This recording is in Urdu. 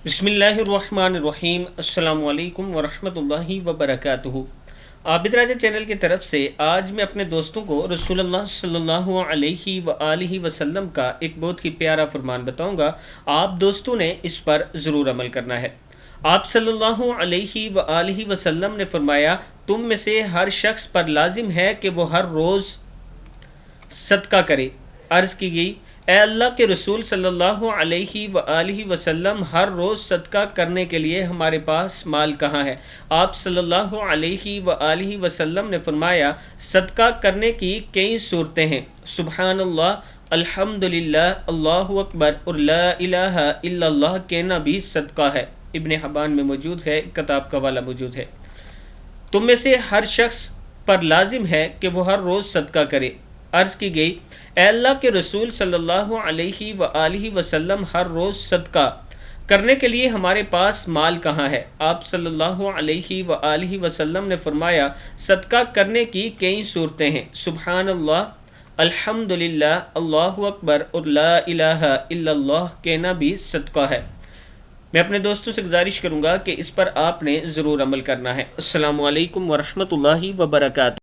بسم اللہ الرحمن الرحیم۔ السلام علیکم ورحمۃ اللہ وبرکاتہ۔ عابد راجہ چینل کی طرف سے آج میں اپنے دوستوں کو رسول اللہ صلی اللہ علیہ وآلہ وسلم کا ایک بہت ہی پیارا فرمان بتاؤں گا۔ آپ دوستوں نے اس پر ضرور عمل کرنا ہے۔ آپ صلی اللہ علیہ وآلہ وسلم نے فرمایا، تم میں سے ہر شخص پر لازم ہے کہ وہ ہر روز صدقہ کرے۔ عرض کی گئی، اے اللہ کے رسول صلی اللہ علیہ وآلہ وسلم، ہر روز صدقہ کرنے کے لیے ہمارے پاس مال کہاں ہے؟ آپ صلی اللہ علیہ وآلہ وسلم نے فرمایا، صدقہ کرنے کی کئی صورتیں ہیں۔ سبحان اللہ، الحمدللہ، اللہ اکبر اور لا الہ الا اللہ کہنا بھی صدقہ ہے۔ ابن حبان میں موجود ہے، کتاب کا حوالہ موجود ہے۔ تم میں سے ہر شخص پر لازم ہے کہ وہ ہر روز صدقہ کرے۔ عرض کی گئی، اے اللہ کے رسول صلی اللہ علیہ وآلہ وسلم، ہر روز صدقہ کرنے کے لیے ہمارے پاس مال کہاں ہے؟ آپ صلی اللہ علیہ وآلہ وسلم نے فرمایا، صدقہ کرنے کی کئی صورتیں ہیں۔ سبحان اللہ، الحمدللہ، اللہ اکبر اور لا الہ الا اللہ کہنا بھی صدقہ ہے۔ میں اپنے دوستوں سے گزارش کروں گا کہ اس پر آپ نے ضرور عمل کرنا ہے۔ السلام علیکم ورحمۃ اللہ وبرکاتہ۔